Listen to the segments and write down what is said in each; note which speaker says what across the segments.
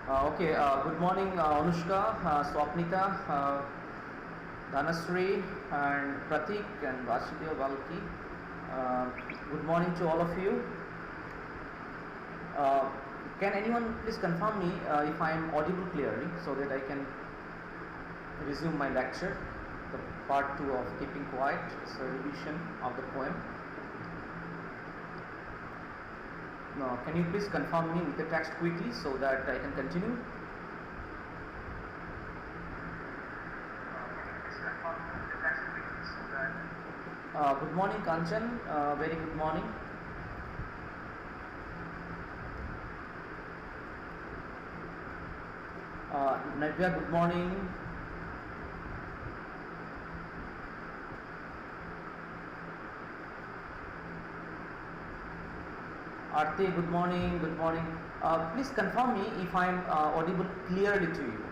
Speaker 1: Good morning, Anushka, Swapnika, Dhanasri, and Pratik, and Vasudev Valki. Good morning to all of you. Can anyone please confirm me if I am audible clearly so that I can resume my lecture, the part 2 of Keeping Quiet, it's a revision of the poem. Now, can you please confirm me with the text quickly so that I can continue? Good morning, Kanchan. Very good morning. Navya, good morning. Arti, good morning. Good morning. Please confirm me if I am audible clearly to you.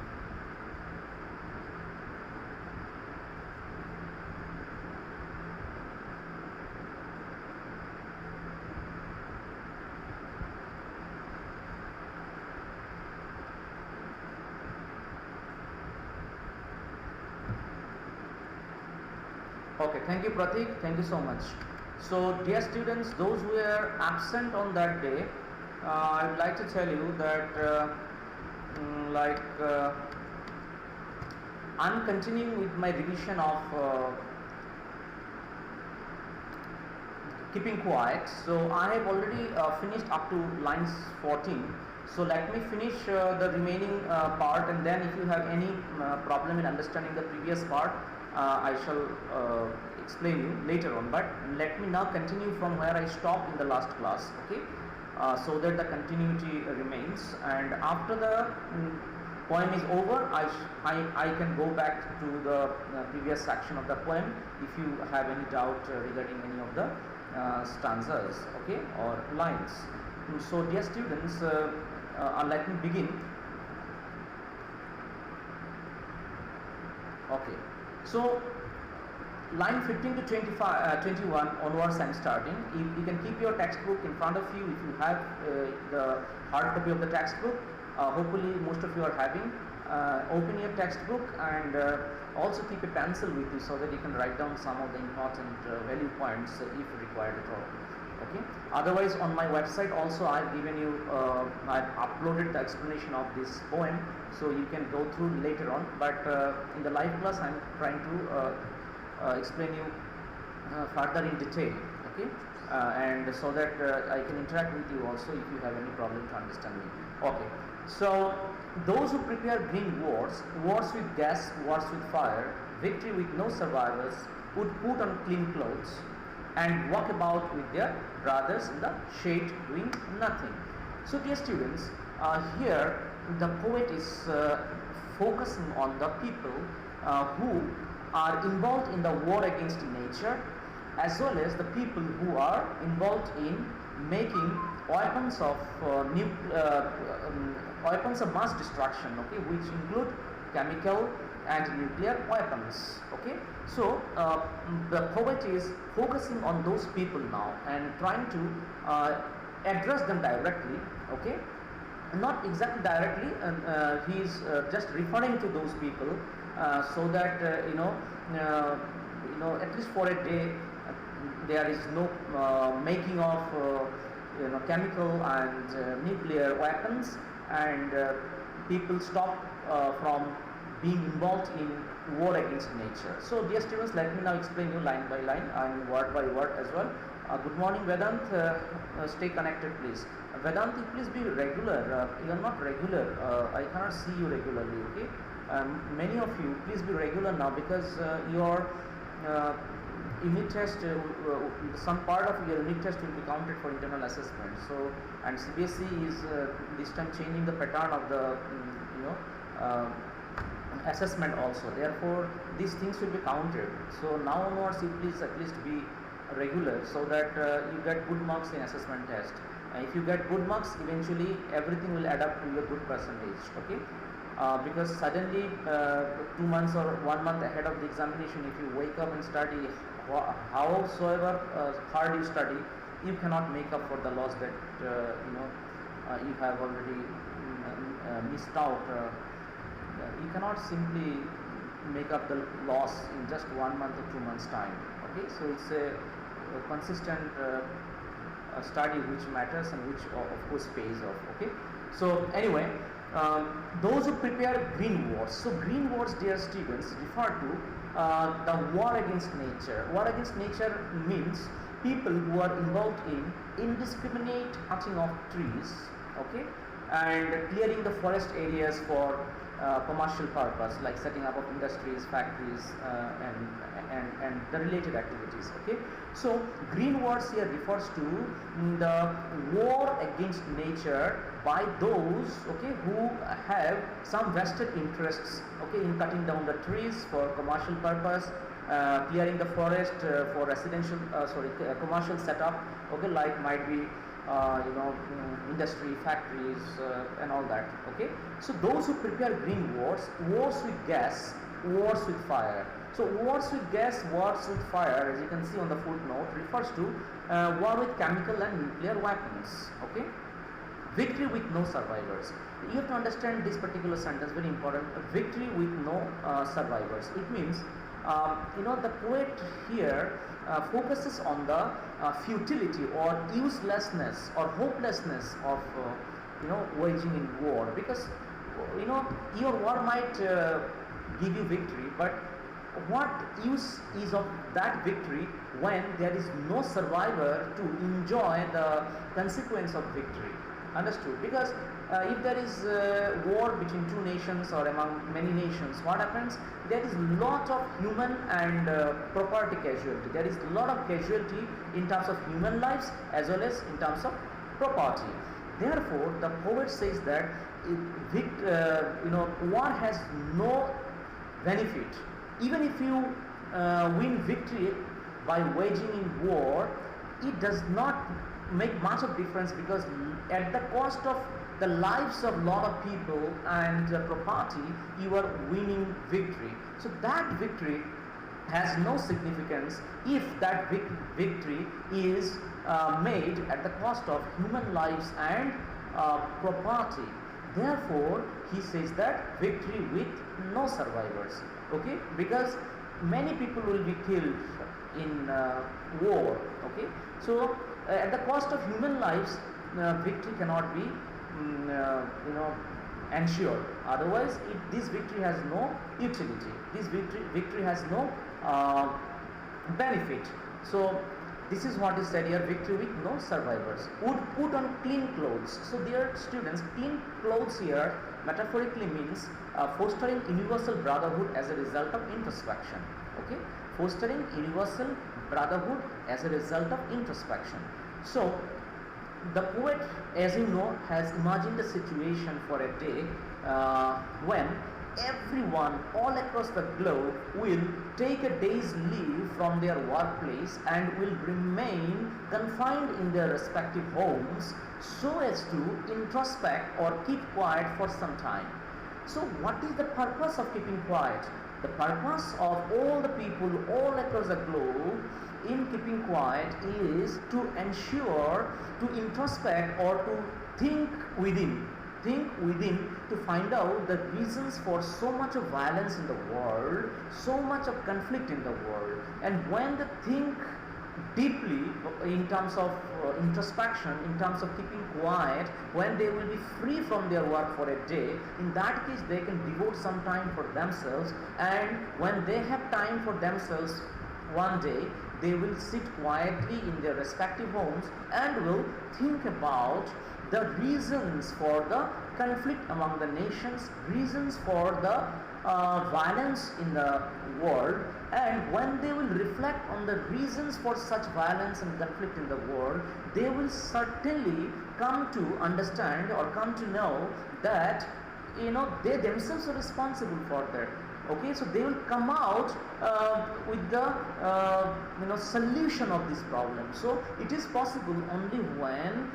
Speaker 1: Okay, thank you, Pratik. Thank you so much. So, dear students, those who were absent on that day, I would like to tell you that I'm continuing with my revision of Keeping Quiet. So, I have already finished up to lines 14. So, let me finish the remaining part, and then if you have any problem in understanding the previous part, I shall explain you later on, but let me now continue from where I stopped in the last class, okay, so that the continuity remains, and after the poem is over, I can go back to the previous section of the poem if you have any doubt regarding any of the stanzas, okay, or lines. So dear students, let me begin. Okay. So, line 15 to 21 onwards I am starting. You can keep your textbook in front of you if you have the hard copy of the textbook. Hopefully most of you are having. Open your textbook and also keep a pencil with you so that you can write down some of the important value points if required at all. Okay. Otherwise, on my website also I've given you, I've uploaded the explanation of this poem, so you can go through later on. But in the live class, I'm trying to explain you further in detail. Okay, and so that I can interact with you also if you have any problem to understand me. Okay. So those who prepare bring wars with gas, wars with fire, victory with no survivors, would put on clean clothes and walk about with their brothers in the shade doing nothing. So dear students, here the poet is focusing on the people who are involved in the war against nature, as well as the people who are involved in making weapons of weapons of mass destruction, okay, which include chemical and nuclear weapons. Okay, so the poet is focusing on those people now and trying to address them directly. Okay, not exactly directly, he is just referring to those people so that at least for a day there is no making of chemical and nuclear weapons, and people stop from being involved in war against nature. So dear students, let me now explain you line by line and word by word as well. Good morning, Vedant. Stay connected, please. Vedanti, please be regular. You are not regular. I cannot see you regularly. Okay. Many of you, please be regular now, because your unit test, some part of your unit test will be counted for internal assessment. So, and CBSE is this time changing the pattern of the assessment also. Therefore, these things will be counted. So now onwards, you please at least be regular so that you get good marks in assessment test. If you get good marks, eventually everything will add up to your good percentage. Okay. Because suddenly 2 months or 1 month ahead of the examination, if you wake up and study, howsoever hard you study, you cannot make up for the loss that you have already missed out. You cannot simply make up the loss in just 1 month or 2 months time. Okay, so it's a consistent study which matters and which of course pays off. Okay, so anyway, those who prepare green wars. So green wars, dear students, refer to the war against nature. War against nature means people who are involved in indiscriminate cutting of trees, okay, and clearing the forest areas for commercial purpose, like setting up of industries, factories, and the related activities. Okay, so green wars here refers to the war against nature by those, okay, who have some vested interests, okay, in cutting down the trees for commercial purpose, clearing the forest for residential, commercial setup, okay, like might be industry, factories, and all that. Okay, so those who prepare green wars, wars with gas, wars with fire. So wars with gas, wars with fire, as you can see on the footnote, refers to war with chemical and nuclear weapons. Okay, victory with no survivors. You have to understand this particular sentence, very important. Victory with no survivors. It means the poet here focuses on the futility or uselessness or hopelessness of waging in war, because your war might give you victory, but what use is of that victory when there is no survivor to enjoy the consequence of victory? Understood? Because if there is war between two nations or among many nations, what happens? There is lot of human and property casualty. There is lot of casualty in terms of human lives as well as in terms of property. Therefore, the poet says that war has no benefit. Even if you win victory by waging in war, it does not make much of difference, because at the cost of the lives of lot of people and property, you are winning victory. So that victory has no significance if that victory is made at the cost of human lives and property. Therefore, he says that victory with no survivors. Okay, because many people will be killed in war. Okay, so at the cost of human lives, victory cannot be ensured. Otherwise, this victory has no utility. This victory has no benefit. So this is what is said here: victory with no survivors. Would put on clean clothes. So dear students, clean clothes here metaphorically means fostering universal brotherhood as a result of introspection. Okay, fostering universal brotherhood as a result of introspection. So the poet, as you know, has imagined a situation for a day when everyone all across the globe will take a day's leave from their workplace and will remain confined in their respective homes so as to introspect or keep quiet for some time. So what is the purpose of keeping quiet? The purpose of all the people all across the globe in keeping quiet is to ensure, to introspect or to think within to find out the reasons for so much of violence in the world, so much of conflict in the world. And when they think deeply in terms of introspection, in terms of keeping quiet, when they will be free from their work for a day, in that case they can devote some time for themselves, and when they have time for themselves one day, they will sit quietly in their respective homes and will think about the reasons for the conflict among the nations, reasons for the violence in the world. And when they will reflect on the reasons for such violence and conflict in the world, they will certainly come to understand or come to know that they themselves are responsible for that. Okay, so they will come out with the solution of this problem. So it is possible only when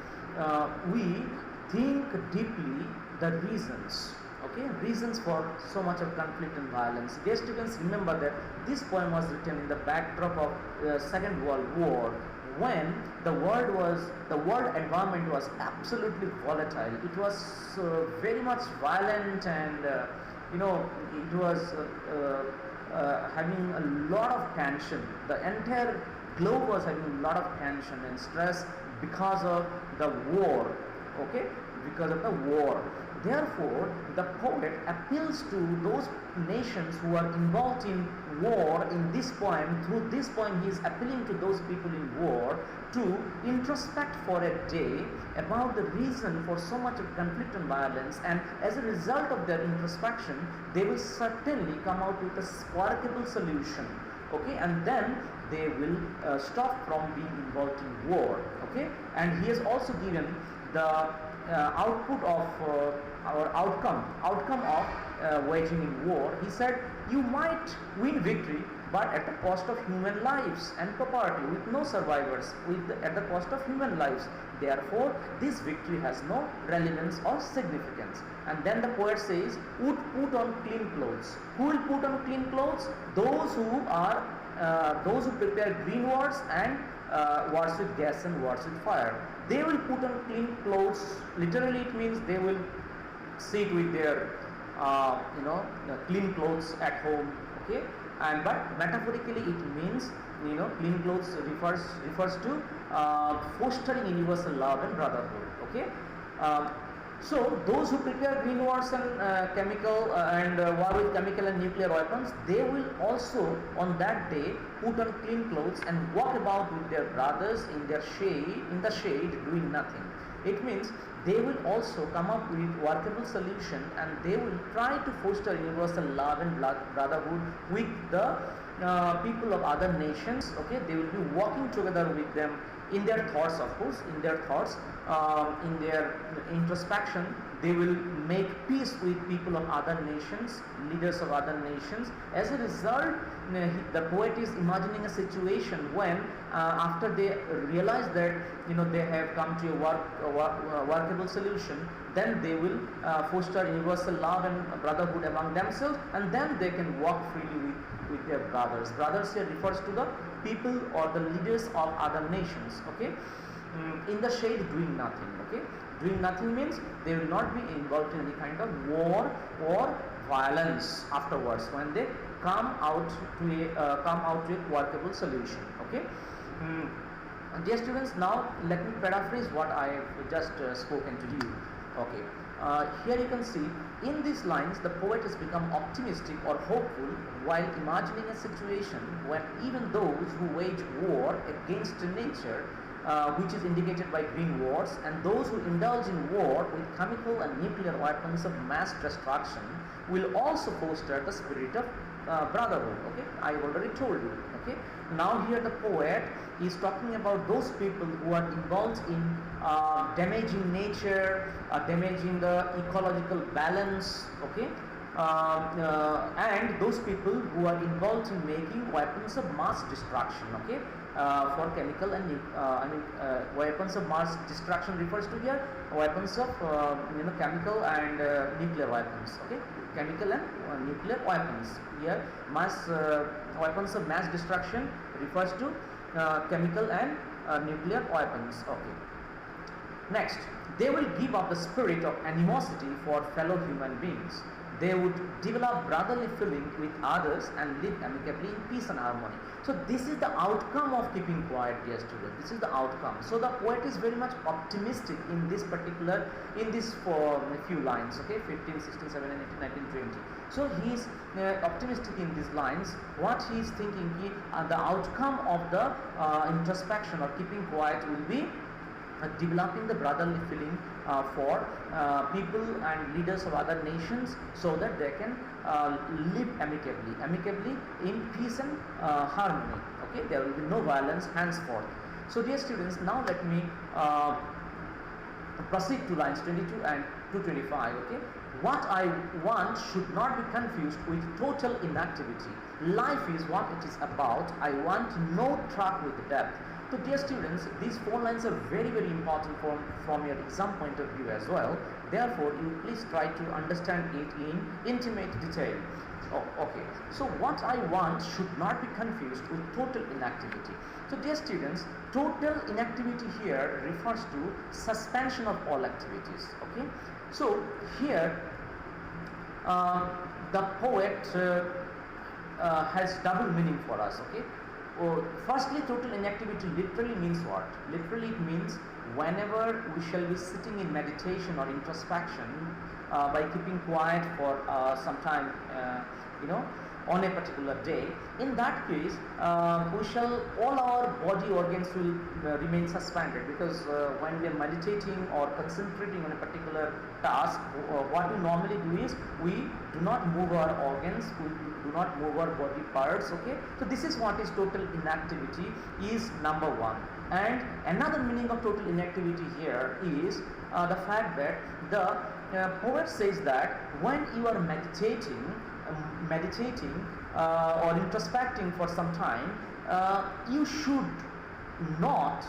Speaker 1: we think deeply the reasons. Okay, reasons for so much of conflict and violence. Dear students, remember that this poem was written in the backdrop of Second World War, when the world environment was absolutely volatile. It was very much violent, and it was having a lot of tension. The entire globe was having a lot of tension and stress because of the war. Okay, because of the war. Therefore, the poet appeals to those nations who are involved in war in this poem. Through this poem, he is appealing to those people in war to introspect for a day about the reason for so much of conflict and violence, and as a result of their introspection, they will certainly come out with a workable solution. Okay, and then they will stop from being involved in war. Okay, and he has also given the output of our outcome of waging in war. He said, you might win victory, but at the cost of human lives and property, with no survivors, at the cost of human lives. Therefore, this victory has no relevance or significance. And then the poet says, would put on clean clothes. Who will put on clean clothes? Those who prepare green words and words with gas and words with fire. They will put on clean clothes. Literally, it means they will sit with their clean clothes at home. Okay, and but metaphorically it means clean clothes refers to fostering universal love and brotherhood. Okay. So those who prepare green wars and chemical and war with chemical and nuclear weapons, they will also on that day put on clean clothes and walk about with their brothers in the shade doing nothing. It means they will also come up with workable solution, and they will try to foster universal love and brotherhood with the people of other nations. Okay, they will be working together with them in their thoughts, of course, in their introspection. They will make peace with people of other nations, leaders of other nations. As a result, the poet is imagining a situation when after they realize that they have come to a workable solution, then they will foster universal love and brotherhood among themselves, and then they can walk freely with their brothers. Brothers here refers to the people or the leaders of other nations. Okay, in the shade doing nothing. Okay, doing nothing means they will not be involved in any kind of war or violence afterwards when they come out to a workable solution. Okay. Dear students, now let me paraphrase what I have just spoken to you. Okay. Here you can see in these lines the poet has become optimistic or hopeful while imagining a situation when even those who wage war against nature, which is indicated by green wars, and those who indulge in war with chemical and nuclear weapons of mass destruction will also foster the spirit of brotherhood. Okay, I already told you. Okay, now here the poet is talking about those people who are involved in damaging nature, damaging the ecological balance. Okay, and those people who are involved in making weapons of mass destruction. Okay, for chemical and weapons of mass destruction refers to here weapons of chemical and nuclear weapons. Okay, chemical and nuclear weapons. Here weapons of mass destruction refers to chemical and nuclear weapons. Okay. Next, they will give up the spirit of animosity for fellow human beings. They would develop brotherly feeling with others and live amicably in peace and harmony. So this is the outcome of keeping quiet, dear students. This is the outcome. So the poet is very much optimistic in this few lines. Okay, 15, 16, 17, 18, 19, 20. So he is optimistic in these lines. What he is thinking, the outcome of the introspection or keeping quiet will be developing the brotherly feeling for people and leaders of other nations, so that they can live amicably in peace and harmony. Okay, there will be no violence henceforth. So dear students, now let me proceed to lines 22 and 225. Okay, what I want should not be confused with total inactivity. Life is what it is about. I want no track with death. So dear students, these 4 lines are very, very important from your exam point of view as well. Therefore, you please try to understand it in intimate detail. Oh, okay. So what I want should not be confused with total inactivity. So dear students, total inactivity here refers to suspension of all activities. Okay. So here the poet has double meaning for us. Okay. Firstly, total inactivity literally means what? Literally it means whenever we shall be sitting in meditation or introspection by keeping quiet for some time, on a particular day. In that case, all our body organs will remain suspended, because when we are meditating or concentrating on a particular task, what we normally do is we do not move our organs, we do not move our body parts. Okay, so this is what is total inactivity, is number one. And another meaning of total inactivity here is the fact that the poet says that when you are meditating or introspecting for some time, you should not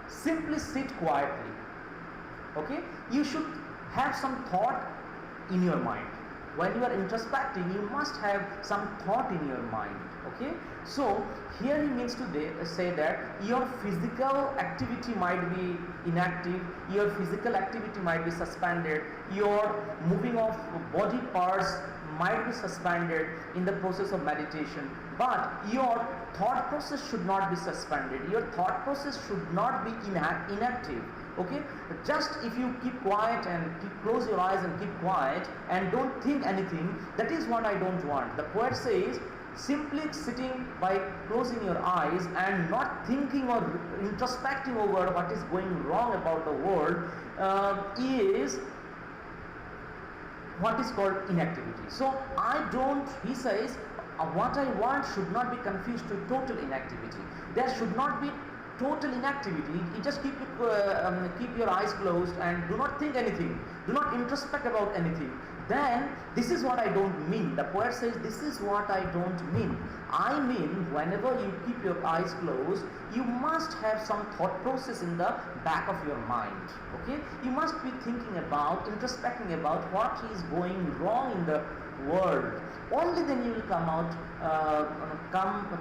Speaker 1: simply sit quietly. Okay, you should have some thought in your mind. When you are introspecting, you must have some thought in your mind. Okay, so here he means to say that your physical activity might be inactive, your physical activity might be suspended, your moving of body parts might be suspended in the process of meditation, but your thought process should not be suspended, your thought process should not be inactive. Okay, just if you keep quiet and close your eyes and keep quiet and don't think anything, that is what I don't want. The poet says simply sitting by closing your eyes and not thinking or introspecting over what is going wrong about the world is what is called inactivity. So he says, what I want should not be confused to total inactivity. There should not be total inactivity. You just keep your eyes closed and do not think anything, do not introspect about anything. Then this is what I don't mean. The poet says this is what I don't mean. I mean, whenever you keep your eyes closed, you must have some thought process in the back of your mind. Okay, you must be thinking about, introspecting about what is going wrong in the world. Only then you will come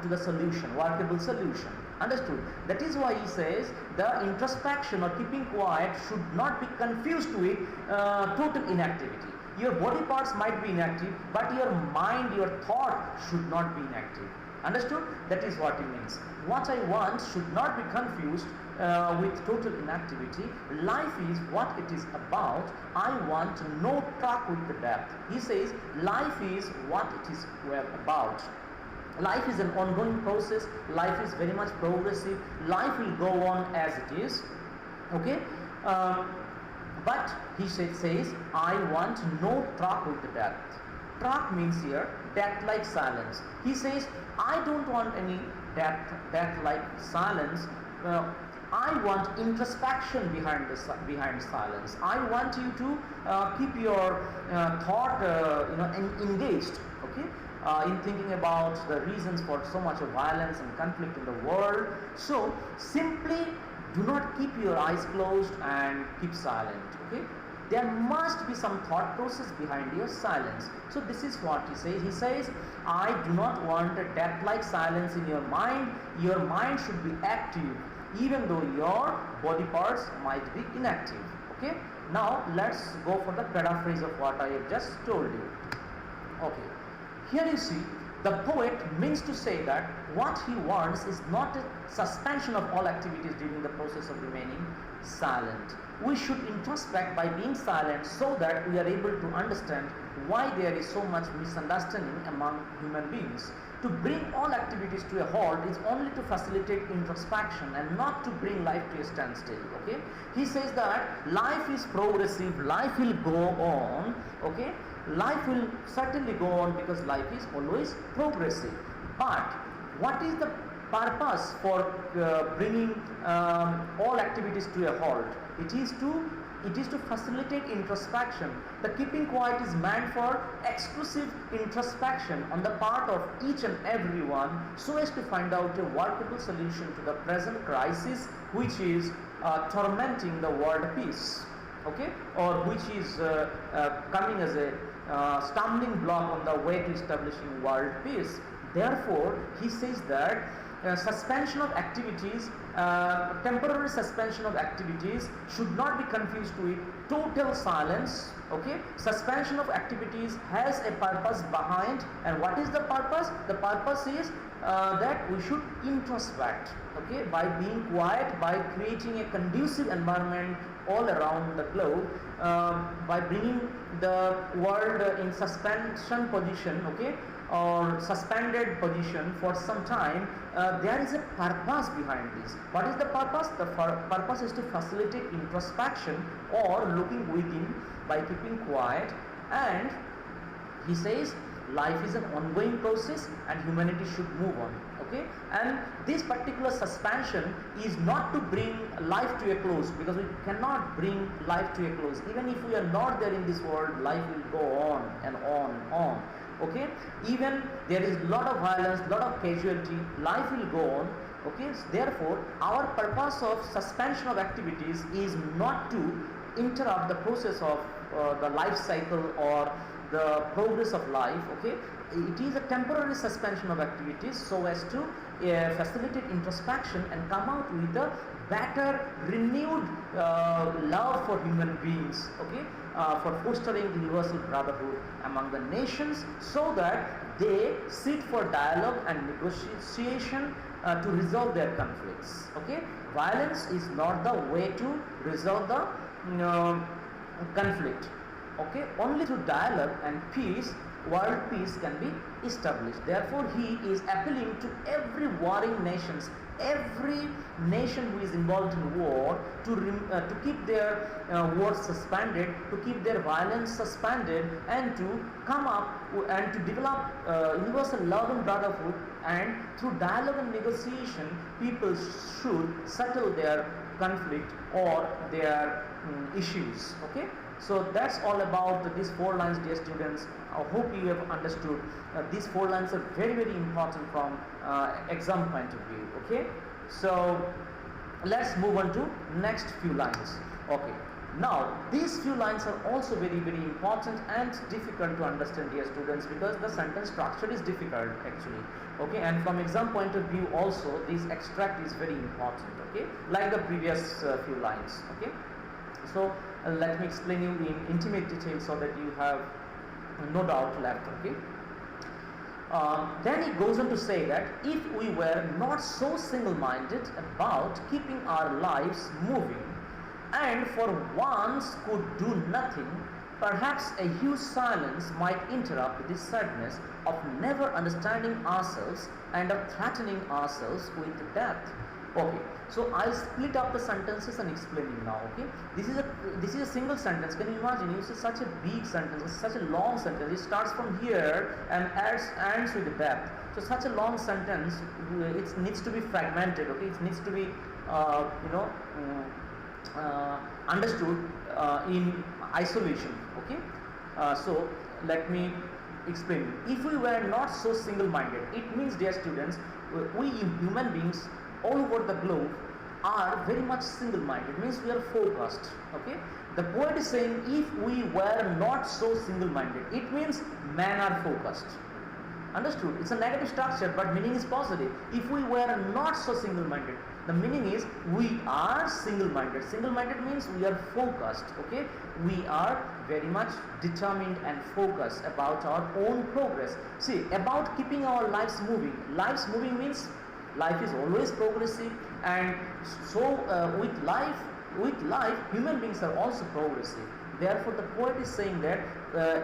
Speaker 1: to the solution, workable solution. Understood? That is why he says the introspection or keeping quiet should not be confused with total inactivity. Your body parts might be inactive, but your mind, your thought should not be inactive. Understood? That is what he means. What I want should not be confused with total inactivity. Life is what it is about. I want no track with the depth. He says life is what it is about. Life is an ongoing process. Life is very much progressive. Life will go on as it is. Okay? But he says, I want no track with the depth. Track means here death-like silence. He says, I don't want any death-like silence. I want introspection behind silence. I want you to keep your thought engaged. Okay. In thinking about the reasons for so much of violence and conflict in the world. So simply do not keep your eyes closed and keep silent. Okay, there must be some thought process behind your silence. So this is what he says. He says, I do not want a death-like silence in your mind. Your mind should be active, even though your body parts might be inactive. Okay, now let's go for the paraphrase of what I have just told you. Okay, here you see, the poet means to say that what he wants is not a suspension of all activities during the process of remaining silent. We should introspect by being silent so that we are able to understand why there is so much misunderstanding among human beings. To bring all activities to a halt is only to facilitate introspection and not to bring life to a standstill. Okay? He says that life is progressive, life will go on. Okay? Life will certainly go on because life is always progressive. But what is the purpose for bringing all activities to a halt? It is to facilitate introspection. The keeping quiet is meant for exclusive introspection on the part of each and every one, so as to find out a workable solution to the present crisis, which is tormenting the world peace. Okay, or which is coming as a stumbling block on the way to establishing world peace. Therefore, he says that suspension of activities, temporary suspension of activities should not be confused with total silence. Okay, suspension of activities has a purpose behind, and what is the purpose? The purpose is that we should introspect, okay, by being quiet, by creating a conducive environment all around the globe, by bringing the world in suspension position, okay, or suspended position for some time. There is a purpose behind this. What is the purpose? The purpose is to facilitate introspection or looking within by keeping quiet. And he says life is an ongoing process and humanity should move on, okay, and this particular suspension is not to bring life to a close, because we cannot bring life to a close. Even if we are not there in this world, life will go on and on and on, okay. Even there is lot of violence, lot of casualty, life will go on, okay. Therefore, our purpose of suspension of activities is not to interrupt the process of the life cycle or the progress of life, okay. It is a temporary suspension of activities so as to facilitate introspection and come out with a better renewed love for human beings, okay, for fostering universal brotherhood among the nations, so that they sit for dialogue and negotiation to resolve their conflicts, okay. Violence is not the way to resolve the conflict, okay. Only through dialogue and peace, world peace can be established. Therefore, he is appealing to every warring nations, every nation who is involved in war, to keep their wars suspended, to keep their violence suspended, and to come up and to develop universal love and brotherhood. And through dialogue and negotiation, people should settle their conflict or their issues, okay. So that's all about these 4 lines, dear students. I hope you have understood. These 4 lines are very, very important from exam point of view, okay. So let's move on to next few lines, okay. Now these few lines are also very, very important and difficult to understand, dear students, because the sentence structure is difficult actually, okay. And from exam point of view also, this extract is very important, okay, like the previous few lines, okay. So let me explain you in intimate detail so that you have no doubt left, okay. Then he goes on to say that if we were not so single-minded about keeping our lives moving, and for once could do nothing, perhaps a huge silence might interrupt this sadness of never understanding ourselves and of threatening ourselves with death. Okay, so I'll split up the sentences and explaining now, okay. This is a single sentence. Can you imagine? You see such a big sentence, it's such a long sentence. It starts from here and ends with the death. So such a long sentence, it needs to be fragmented, okay. It needs to be understood in isolation, okay. So let me explain. If we were not so single-minded, it means, dear students, we human beings all over the globe are very much single-minded, means we are focused, okay. The poet is saying if we were not so single-minded, it means men are focused. Understood? It's a negative structure, but meaning is positive. If we were not so single-minded, the meaning is we are single-minded. Single-minded means we are focused, okay. We are very much determined and focused about our own progress. See, about keeping our lives moving. Lives moving means life is always progressive, and so with life human beings are also progressive. Therefore, the poet is saying that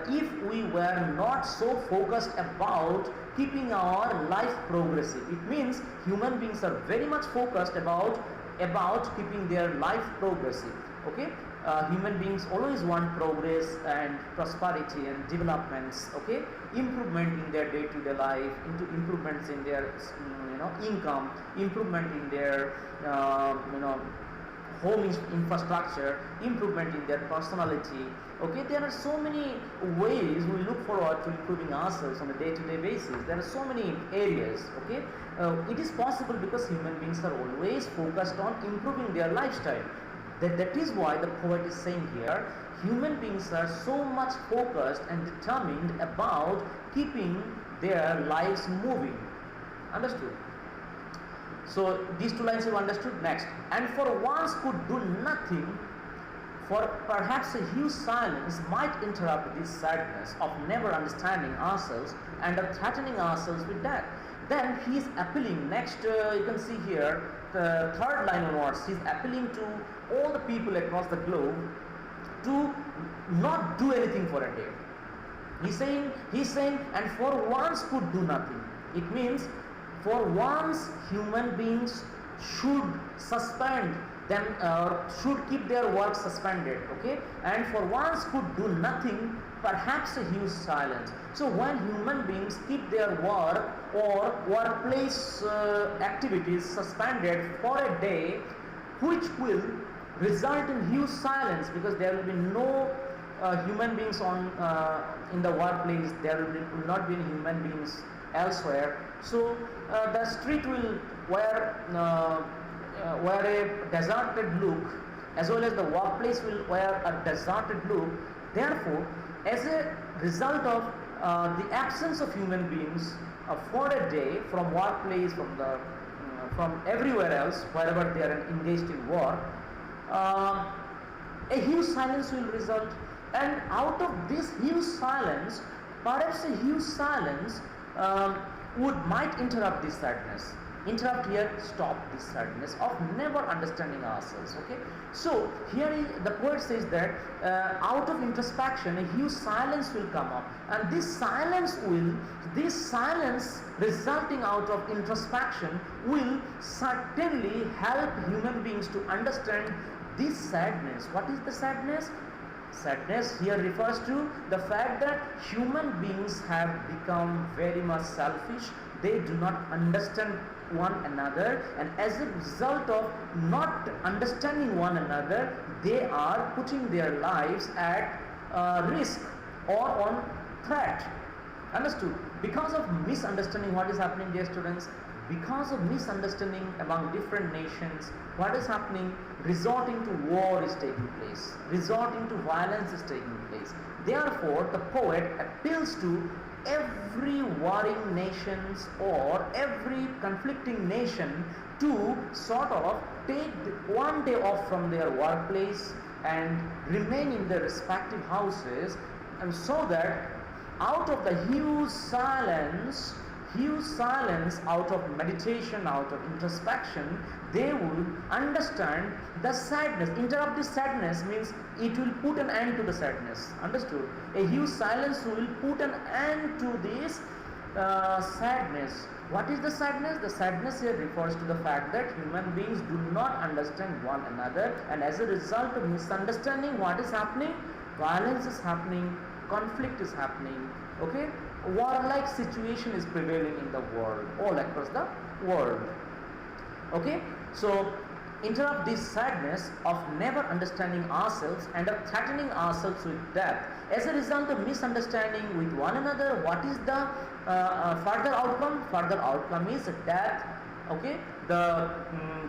Speaker 1: if we were not so focused about keeping our life progressive, it means human beings are very much focused about keeping their life progressive, okay. Human beings always want progress and prosperity and developments, okay, improvement in their day-to-day life, into improvements in their income, improvement in their home infrastructure, improvement in their personality, okay. There are so many ways we look forward to improving ourselves on a day-to-day basis. There are so many areas, okay. It is possible because human beings are always focused on improving their lifestyle. That is why the poet is saying here, human beings are so much focused and determined about keeping their lives moving. Understood? So these two lines you understood. Next, and for once could do nothing, for perhaps a huge silence might interrupt this sadness of never understanding ourselves and of threatening ourselves with death. Then he is appealing, next you can see here, the third line onwards, he is appealing to all the people across the globe to not do anything for a day. He's saying, and for once could do nothing. It means for once human beings should suspend them, should keep their work suspended, okay, and for once could do nothing, perhaps a huge silence. So when human beings keep their work or workplace activities suspended for a day, which will result in huge silence, because there will be no human beings in the workplace, there will not be any human beings elsewhere. So the street will wear a deserted look, as well as the workplace will wear a deserted look. Therefore, as a result of the absence of human beings for a day from workplace, from everywhere else, wherever they are engaged in work, a huge silence will result. And out of this huge silence, perhaps a huge silence might interrupt this sadness. Interrupt here, stop this sadness of never understanding ourselves. Okay, so here the poet says that out of introspection a huge silence will come up, and this silence resulting out of introspection will certainly help human beings to understand this sadness. What is the sadness? Sadness here refers to the fact that human beings have become very much selfish. They do not understand one another, and as a result of not understanding one another, they are putting their lives at risk or on threat. Understood? Because of misunderstanding, what is happening, dear students? Because of misunderstanding among different nations, what is happening? Resorting to war is taking place. Resorting to violence is taking place. Therefore, the poet appeals to every warring nations or every conflicting nation to sort of take one day off from their workplace and remain in their respective houses, and so that out of the huge silence, out of meditation, out of introspection, they will understand the sadness. Interrupt this sadness means it will put an end to the sadness. Understood? A huge silence will put an end to this sadness. What is the sadness? The sadness here refers to the fact that human beings do not understand one another, and as a result of misunderstanding, what is happening? Violence is happening, conflict is happening, okay? Warlike situation is prevailing in the world, all across the world. Okay, so interrupt this sadness of never understanding ourselves and of threatening ourselves with death. As a result of misunderstanding with one another, what is the further outcome? Further outcome is death. Okay, the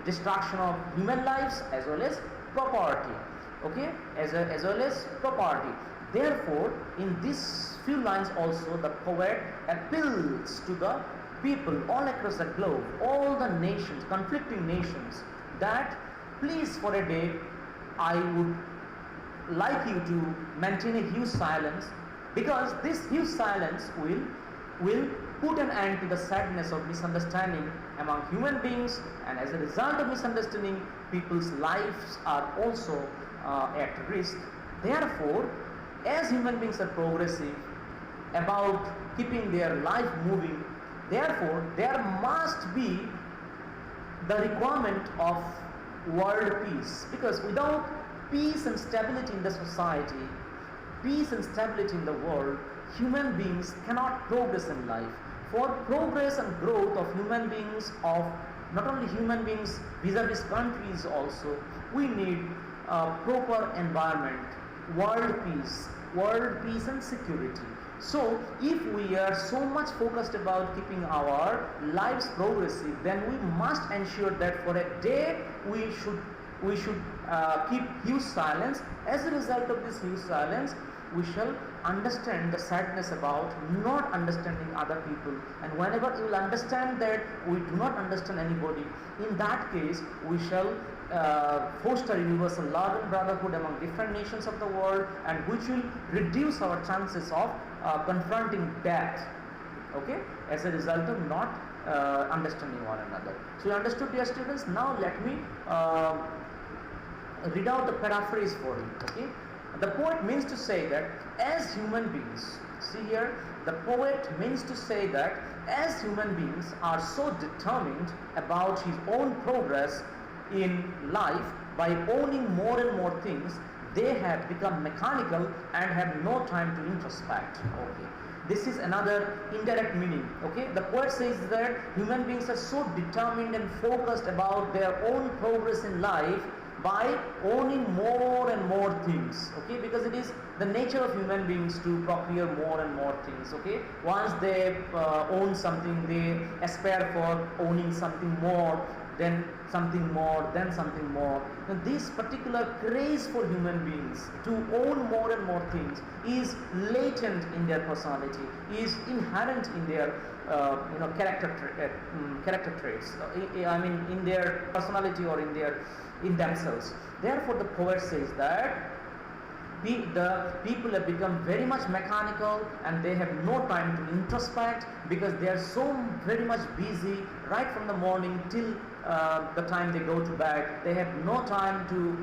Speaker 1: destruction of human lives as well as property. Okay, as well as property. Therefore, in these few lines also, the poet appeals to the people all across the globe, all the nations, conflicting nations, that please, for a day, I would like you to maintain a huge silence, because this huge silence will put an end to the sadness of misunderstanding among human beings, and as a result of misunderstanding, people's lives are also at risk. Therefore, as human beings are progressive about keeping their life moving, therefore there must be the requirement of world peace, because without peace and stability in the society, peace and stability in the world, human beings cannot progress in life. For progress and growth of human beings, of not only human beings vis-a-vis countries also, we need a proper environment, world peace and security. So if we are so much focused about keeping our lives progressive, then we must ensure that for a day we should we should keep huge silence. As a result of this huge silence, we shall understand the sadness about not understanding other people. And whenever you will understand that we do not understand anybody, in that case we shall foster universal love and brotherhood among different nations of the world, and which will reduce our chances of confronting death, okay, as a result of not understanding one another. So you understood, dear students? Now let me read out the paraphrase for you, okay. The poet means to say that as human beings, see here, the poet means to say that as human beings are so determined about his own progress in life, by owning more and more things, they have become mechanical and have no time to introspect. Okay, this is another indirect meaning. Okay, the poet says that human beings are so determined and focused about their own progress in life by owning more and more things, okay, because it is the nature of human beings to procure more and more things, okay. Once they own something, they aspire for owning something more, then something more, then something more. Now, this particular craze for human beings to own more and more things is latent in their personality, is inherent in their character traits. I mean, in their personality or in themselves. Therefore, the poet says that the people have become very much mechanical and they have no time to introspect, because they are so very much busy right from the morning till the time they go to bed. They have no time to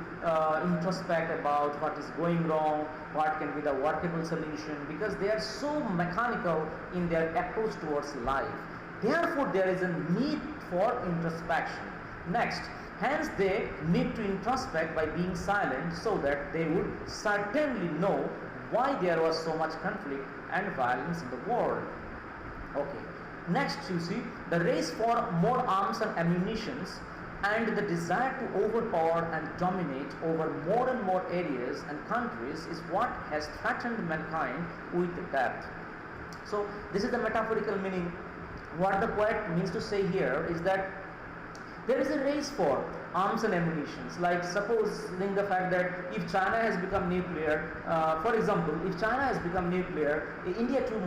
Speaker 1: introspect about what is going wrong, what can be the workable solution, because they are so mechanical in their approach towards life. Therefore, there is a need for introspection. Next, hence they need to introspect by being silent, so that they would certainly know why there was so much conflict and violence in the world. Okay. Next, you see, the race for more arms and ammunitions and the desire to overpower and dominate over more and more areas and countries is what has threatened mankind with death. So this is the metaphorical meaning. What the poet means to say here is that there is a race for arms and ammunitions. Like supposing the fact that if China has become nuclear, for example, if China has become nuclear, India too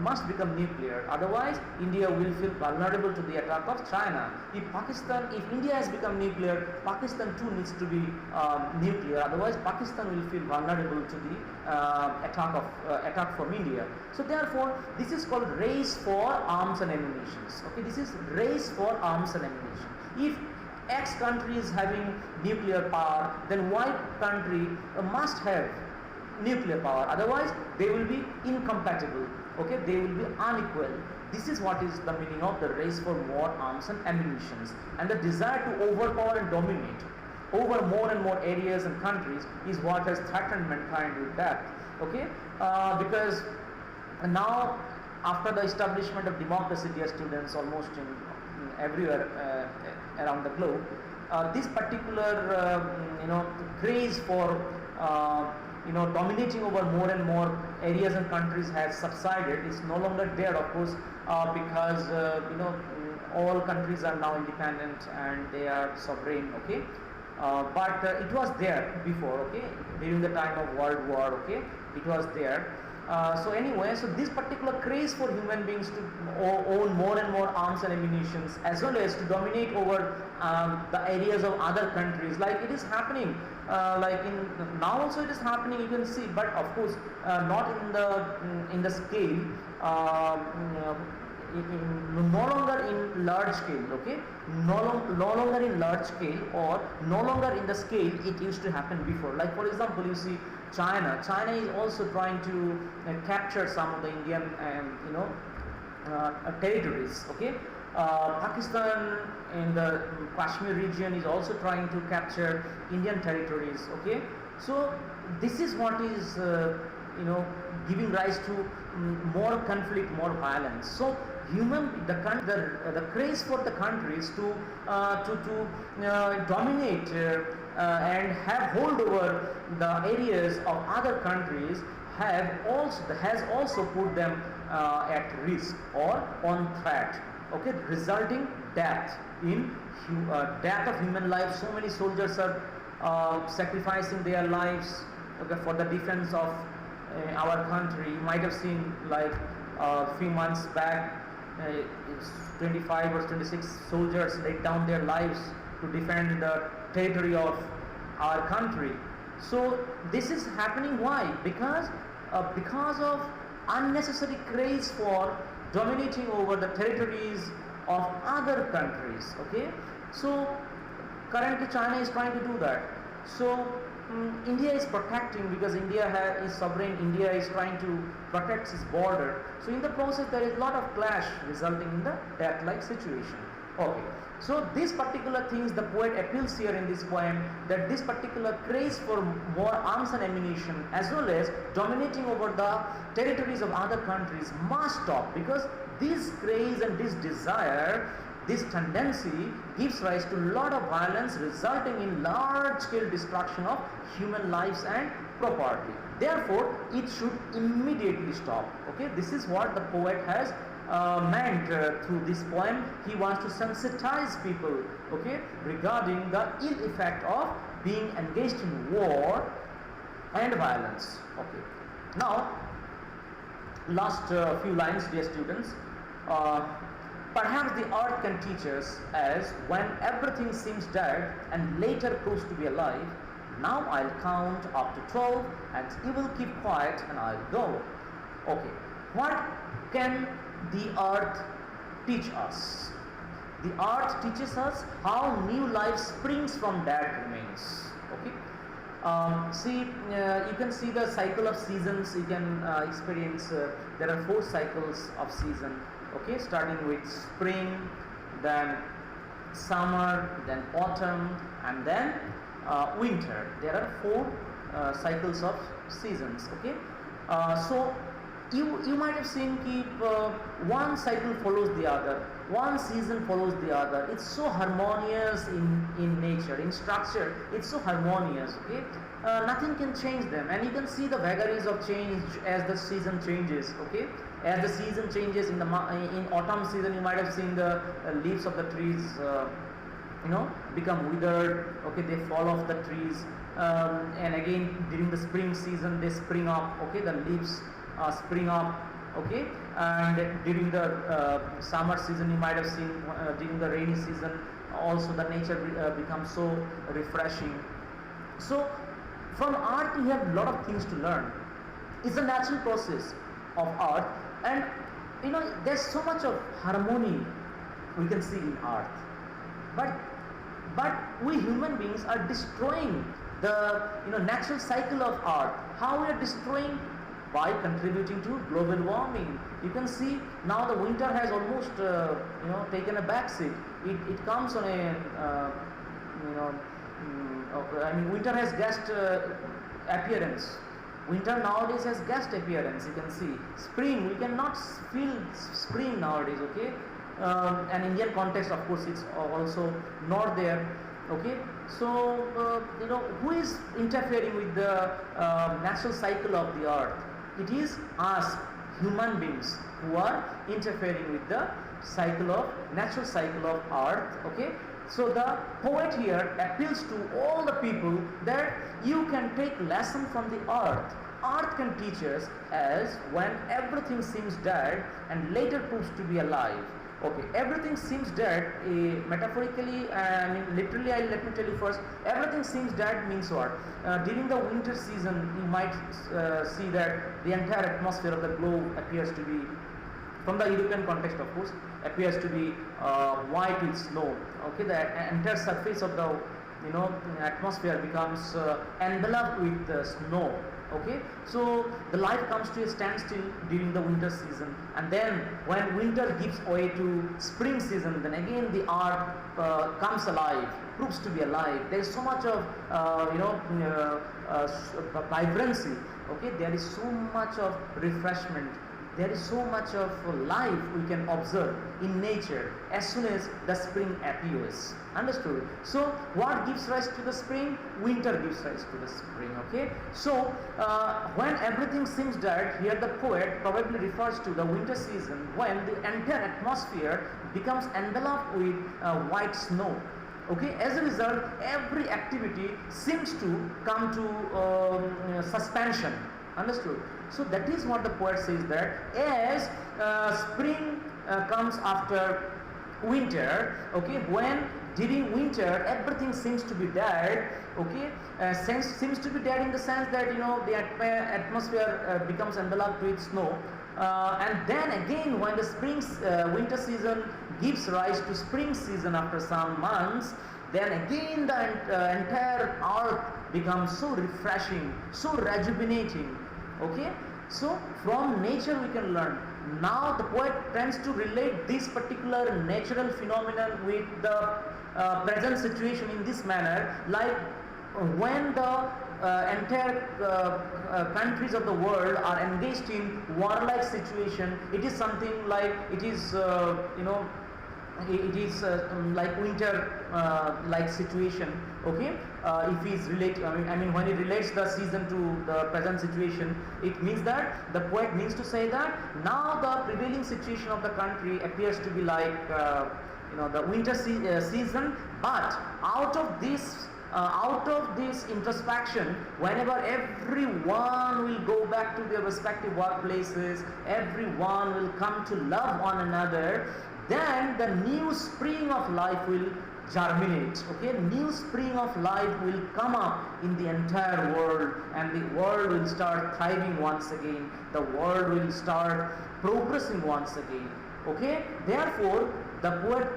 Speaker 1: must become nuclear. Otherwise, India will feel vulnerable to the attack of China. If India has become nuclear, Pakistan too needs to be nuclear. Otherwise, Pakistan will feel vulnerable to the attack from India. So therefore, this is called race for arms and ammunitions. Okay, this is race for arms and ammunition. If X country is having nuclear power, then Y country must have nuclear power. Otherwise, they will be incompatible. Okay, they will be unequal. This is what is the meaning of the race for more arms and ammunitions. And the desire to overpower and dominate over more and more areas and countries is what has threatened mankind with death. Okay, because now after the establishment of democracy, dear students, almost in everywhere around the globe, this particular craze for dominating over more and more areas and countries has subsided. It's no longer there, of course, because all countries are now independent and they are sovereign. Okay, but it was there before. Okay, during the time of World War. Okay, it was there. So anyway, so this particular craze for human beings to own more and more arms and ammunitions, as well as to dominate over the areas of other countries, like it is happening, like now also it is happening, you can see, but of course not in the scale, no longer in large scale. Okay, no longer in large scale, or no longer in the scale it used to happen before. Like for example, you see China is also trying to capture some of the Indian territories. Okay, Pakistan in the Kashmir region is also trying to capture Indian territories. Okay, so this is what is giving rise to more conflict, more violence. So the craze for the countries to dominate and have hold over the areas of other countries has also put them at risk or on threat. Okay, resulting death. in death of human life. So many soldiers are sacrificing their lives, okay, for the defense of our country. You might have seen, like a few months back, 25 or 26 soldiers laid down their lives to defend the territory of our country. So this is happening. Why? Because of unnecessary craze for dominating over the territories of other countries. Okay, so currently China is trying to do that. So India is protecting, because India is sovereign. India is trying to protect its border. So in the process there is a lot of clash, resulting in the death-like situation. Okay, so these particular things the poet appeals here in this poem, that this particular craze for more arms and ammunition, as well as dominating over the territories of other countries, must stop, because this craze and this desire, this tendency gives rise to a lot of violence, resulting in large-scale destruction of human lives and property. Therefore, it should immediately stop. Okay, this is what the poet has meant through this poem. He wants to sensitize people, okay, regarding the ill effect of being engaged in war and violence. Okay. Now, last few lines, dear students. Perhaps the earth can teach us, as when everything seems dead and later proves to be alive. Now I'll count up to 12 and you will keep quiet and I'll go. Okay, what can the earth teach us? The earth teaches us how new life springs from dead remains. Okay. You can see the cycle of seasons. You can experience, there are 4 cycles of season. Okay, starting with spring, then summer, then autumn, and then winter. There are 4 cycles of seasons. Okay, so you might have seen one cycle follows the other, one season follows the other. It's so harmonious in nature, in structure. It's so harmonious. Okay, nothing can change them, and you can see the vagaries of change as the season changes. Okay, as the season changes, in autumn season, you might have seen the leaves of the trees become withered. Okay, they fall off the trees, and again during the spring season they spring up. Okay, the leaves spring up. Okay, and during the summer season, you might have seen, during the rainy season also, the nature becomes so refreshing. So from art we have a lot of things to learn. It's a natural process of art, and there's so much of harmony we can see in art, but we human beings are destroying the natural cycle of art. How we are destroying? By contributing to global warming. You can see now the winter has almost taken a back seat. It comes on a winter has guest appearance. Winter nowadays has guest appearance. You can see spring. We cannot feel spring nowadays. Okay, and Indian context, of course, it's also not there. Okay, so who is interfering with the natural cycle of the earth? It is us, human beings, who are interfering with the natural cycle of earth. Okay, so the poet here appeals to all the people that you can take lesson from the earth. Earth can teach us, as when everything seems dead and later proves to be alive. Okay, everything seems dead, metaphorically, literally, let me tell you first. Everything seems dead means what? During the winter season, you might see that the entire atmosphere of the globe appears to be, from the European context of course, appears to be white with snow. Okay, the entire surface of the atmosphere becomes enveloped with snow. Okay, so the life comes to a standstill during the winter season, and then when winter gives way to spring season, then again the earth comes alive, proves to be alive. There is so much of vibrancy. Okay, there is so much of refreshment. there is so much of life we can observe in nature as soon as the spring appears. Understood? So what gives rise to the spring? Winter gives rise to the spring. Okay. So when everything seems dead, here the poet probably refers to the winter season when the entire atmosphere becomes enveloped with white snow. Okay, as a result, every activity seems to come to suspension. Understood? So that is what the poet says, that as spring comes after winter, okay, when during winter everything seems to be dead, okay, seems to be dead in the sense that the atmosphere becomes enveloped with snow, and then again when the winter season gives rise to spring season after some months, then again the entire earth becomes so refreshing, so rejuvenating. Okay, so from nature we can learn. Now the poet tends to relate this particular natural phenomenon with the present situation in this manner, like when the entire countries of the world are engaged in warlike situation, it is something like it is like winter like situation. Okay, if he is I mean when he relates the season to the present situation, it means that the poet means to say that now the prevailing situation of the country appears to be like the winter season, but out of this introspection, whenever everyone will go back to their respective workplaces, everyone will come to love one another, then the new spring of life will germinate. Okay, new spring of life will come up in the entire world, and the world will start thriving once again. The world will start progressing once again. Okay, therefore the poet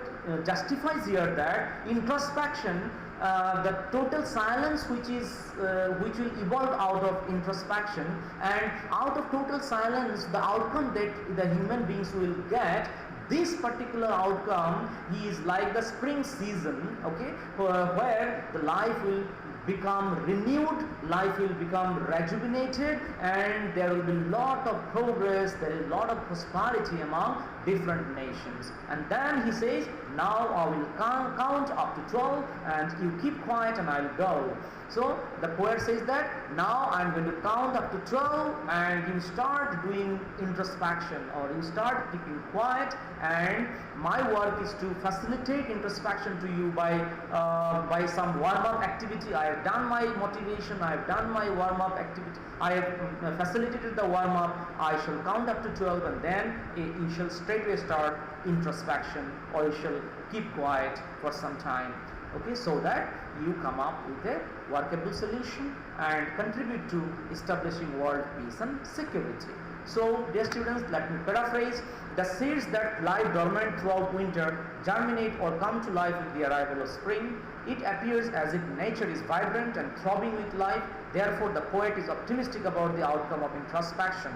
Speaker 1: justifies here that introspection, the total silence which will evolve out of introspection, and out of total silence the outcome that the human beings will get, this particular outcome is like the spring season, okay, where the life will become renewed, life will become rejuvenated, and there will be a lot of progress, there is a lot of prosperity among different nations. And then he says, now I will count up to 12 and you keep quiet and I will go. So the poet says that now I am going to count up to 12 and you start doing introspection, or you start keeping quiet, and my work is to facilitate introspection to you by some warm-up activity. I have done my motivation, I have done my warm-up activity, I have facilitated the warm-up. I shall count up to 12 and then you shall straightway start introspection, or you shall keep quiet for some time. Okay, so that you come up with a workable solution and contribute to establishing world peace and security. So dear students, let me paraphrase. The seeds that lie dormant throughout winter germinate or come to life with the arrival of spring. It appears as if nature is vibrant and throbbing with life. Therefore the poet is optimistic about the outcome of introspection.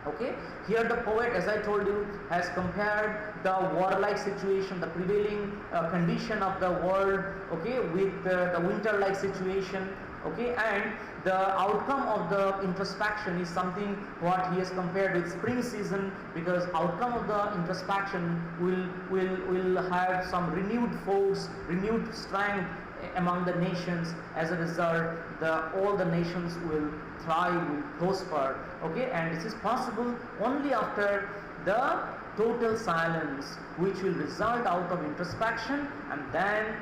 Speaker 1: Okay, here the poet, as I told you, has compared the warlike situation, the prevailing condition of the world, okay, with the winter-like situation, okay, and the outcome of the introspection is something what he has compared with spring season, because outcome of the introspection will have some renewed force, renewed strength among the nations. As a result, all the nations will thrive, will prosper. Okay, and this is possible only after the total silence, which will result out of introspection, and then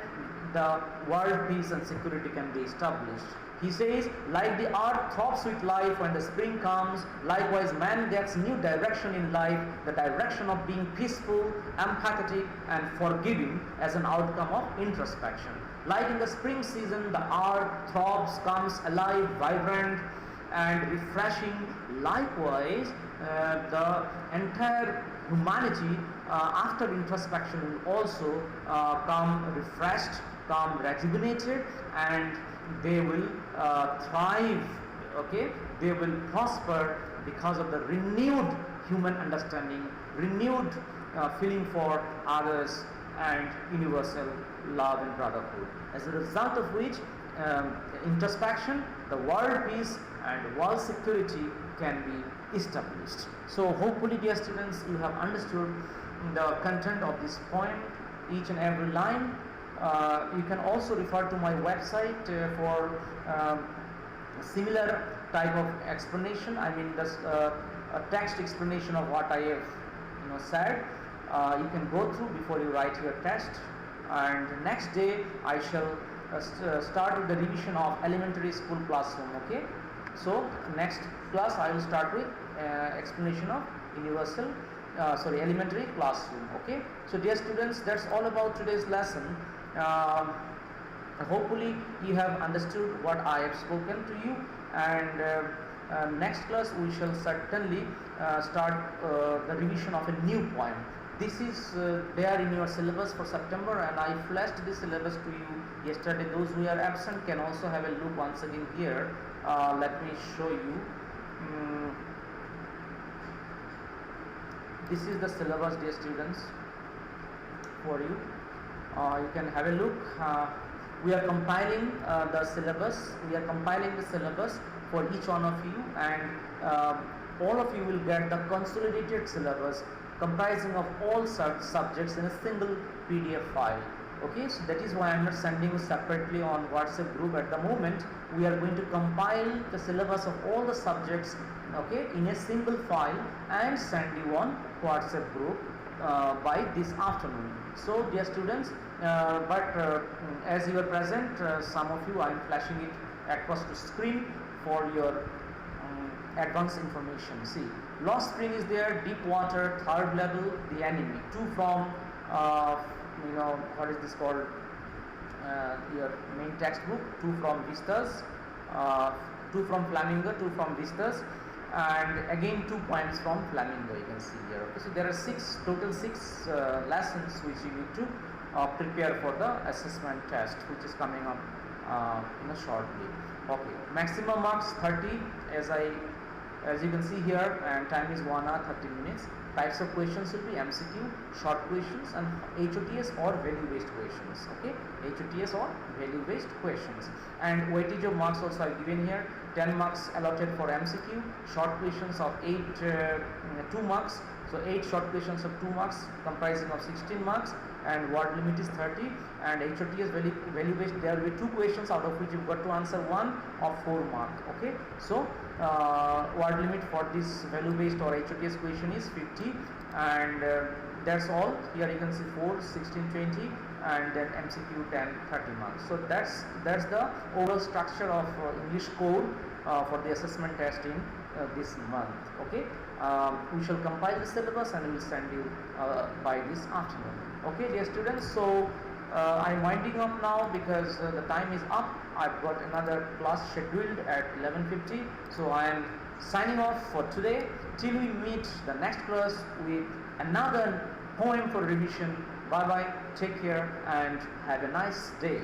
Speaker 1: the world peace and security can be established. He says, like the earth throbs with life when the spring comes, likewise man gets new direction in life, the direction of being peaceful, empathetic and forgiving as an outcome of introspection. Like in the spring season, the earth throbs, comes alive, vibrant and refreshing. Likewise, the entire humanity after introspection will also come refreshed, come rejuvenated, and they will thrive, okay, they will prosper because of the renewed human understanding, renewed feeling for others, and universal love and brotherhood. As a result of which, introspection, the world peace and world security can be established. So hopefully, dear students, you have understood the content of this poem, each and every line. You can also refer to my website for similar type of explanation. I mean, this a text explanation of what I have said. You can go through before you write your test. And next day I shall start with the revision of elementary school classroom. Okay, so next class I will start with explanation of elementary classroom. Okay, so dear students, that's all about today's lesson. Hopefully you have understood what I have spoken to you, and next class we shall certainly start the revision of a new poem. This is there in your syllabus for September, and I flashed this syllabus to you yesterday. Those who are absent can also have a look once again here. Let me show you. This is the syllabus, dear students, for you. You can have a look. We are compiling the syllabus. We are compiling the syllabus for each one of you, and all of you will get the consolidated syllabus comprising of all subjects in a single PDF file. Okay, so that is why I am not sending you separately on WhatsApp group at the moment. We are going to compile the syllabus of all the subjects, okay, in a single file and send you on WhatsApp group by this afternoon. So dear students, as you are present, some of you, I am flashing it across the screen for your advanced information. See, Lost Spring is there, Deep Water, Third Level, The Enemy. 2 from what is this called, your main textbook, 2 from Vistas, 2 from Flamingo, 2 from Vistas, and again 2 points from Flamingo, you can see here. Okay, so there are total 6 lessons which you need to prepare for the assessment test, which is coming up shortly. Okay, maximum marks 30, as you can see here, and time is 1 hour 30 minutes. Types of questions will be MCQ, short questions, and HOTS or value-based questions. Okay, HOTS or value-based questions. And weightage of marks also I have given here. 10 marks allotted for MCQ, short questions of 2 marks. So 8 short questions of 2 marks comprising of 16 marks, and word limit is 30. And HOTS value-based, there will be 2 questions out of which you've got to answer 1 of 4 mark. Okay, so word limit for this value-based or HOTS question is 50, and that's all. Here you can see 4, 16, 20, and then MCQ 10, 30 marks. So that's the overall structure of English code for the assessment test in this month. Okay, we shall compile the syllabus and we will send you by this afternoon. Okay, dear students, so I'm winding up now because the time is up. I've got another class scheduled at 11:50, so I am signing off for today till we meet the next class with another poem for revision. Bye bye, take care and have a nice day.